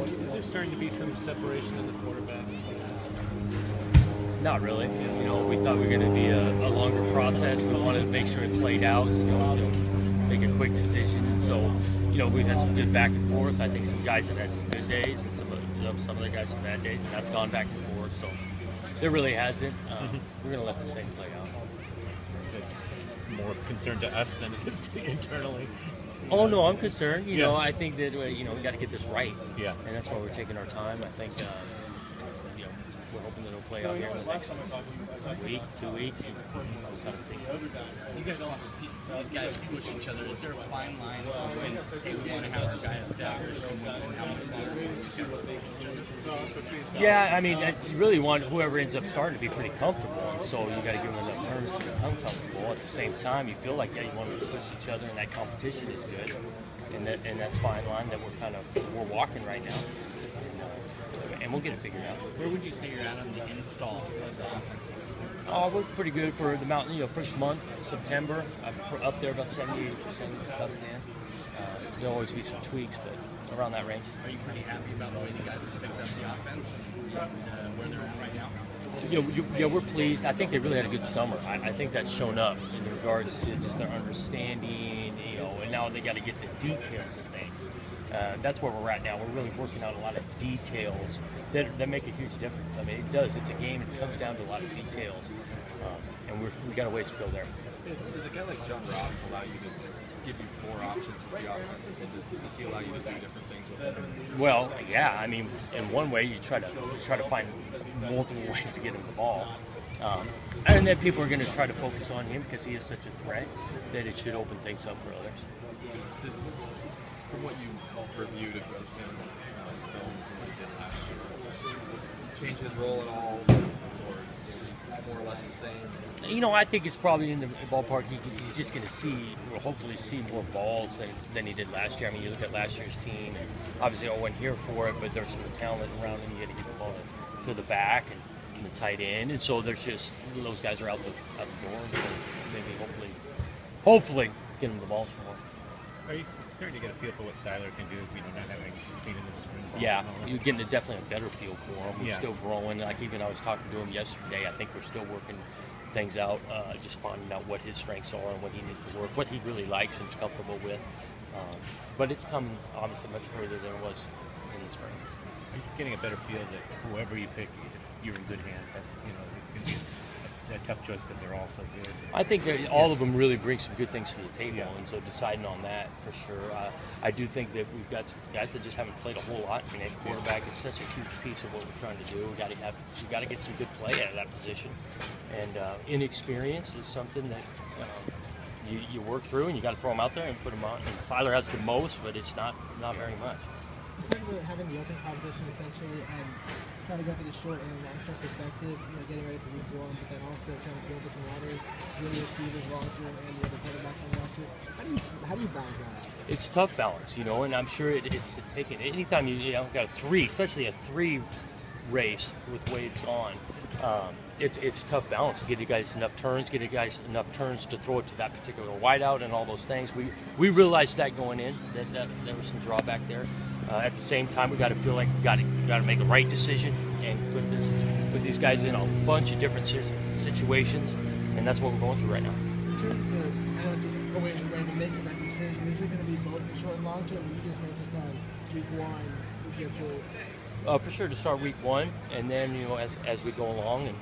Is there starting to be some separation in the quarterback? Not really. You know, we thought we were going to be a longer process. We wanted to make sure it played out. Make a quick decision. And so, we've had some good back and forth. I think some guys have had some good days, and some other guys some bad days, and that's gone back and forth. So there really hasn't. We're going to let this thing play out. Is it more concern to us than it is to internally? Oh no, I'm concerned. I think that we got to get this right. Yeah. And that's why we're taking our time. I think we're hoping that it'll play out here in the next week, 2 weeks, and we'll kind of see. You guys all these guys push each other. Is there a fine line when we want to have our guy established and how much longer we push each other? Yeah, I mean, you really want whoever ends up starting to be pretty comfortable, and so you got to give them enough turns to become comfortable. At the same time, you feel like you want to push each other, and that competition is good, and that's fine line that we're walking right now. And we'll get it figured out. Where would you say you're at on the install of the offense? Oh, we're pretty good for the mountain. First month, September, up there about 78% stuff stand. There'll always be some tweaks, but around that range. Are you pretty happy about the way you guys have picked up the offense, where they're at right now? Yeah, we're pleased. I think they really had a good summer. I think that's shown up in regards to just their understanding, and now they got to get the details of things. That's where we're at now. We're really working on a lot of details that make a huge difference. I mean, it does. It's a game. It comes down to a lot of details, and we got a ways to go there. Does a guy like John Ross allow you to give you more options with the offense? Does he allow you to do different things with him? Well, yeah. I mean, in one way, you try to find multiple ways to get him the ball. And then people are going to try to focus on him because he is such a threat that it should open things up for others. From what you reviewed of him films and what he did last year, change his role at all, or is he more or less the same? I think it's probably in the ballpark. He's just going to hopefully see more balls than he did last year. I mean, you look at last year's team, and obviously I wasn't here for it, but there's some talent around him. You got to get the ball to the back and the tight end, and so there's just those guys are out the door. So maybe hopefully get him the ball some more. Are you starting to get a feel for what Seiler can do? Not having seen him in the spring ball. Yeah, you're getting definitely a better feel for him. He's still growing. Like I was talking to him yesterday. I think we're still working things out, just finding out what his strengths are and what he needs to work, what he really likes and is comfortable with. But it's come obviously much further than it was in the spring. Are you getting a better feel that whoever you pick, you're in good hands? That's it's going to be a tough choice because they're all so good. I think that all of them really bring some good things to the table, and so deciding on that for sure. I do think that we've got some guys that just haven't played a whole lot. I mean, at quarterback, it's such a huge piece of what we're trying to do. We got to get some good play out of that position, and inexperience is something that you work through, and you got to throw them out there and put them on. And Seiler has the most, but it's not very much. In terms of having the open competition, essentially, and trying to go for the short and long-term perspective, getting ready for week one, but then also trying to build different waters, really receivers roster and the other quarterbacks on the roster. How do you balance that out? It's tough balance, and I'm sure it's taken. Anytime you got a three, especially a three race with the way it's gone, it's tough balance to get you guys enough turns, get you guys enough turns to throw it to that particular wideout and all those things. We realized that going in that there was some drawback there. At the same time, we got to feel like we got to make the right decision and put these guys in a bunch of different situations, and that's what we're going through right now. In terms of I know it's always a way to make that decision. Is it going to be both the short and long term, or you just make the week one we get to? For sure to start week one, and then as we go along,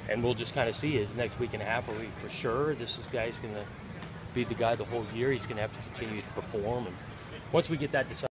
and we'll just kind of see is next week and a half a week for sure. This guy's going to be the guy the whole year. He's going to have to continue to perform, and once we get that decided.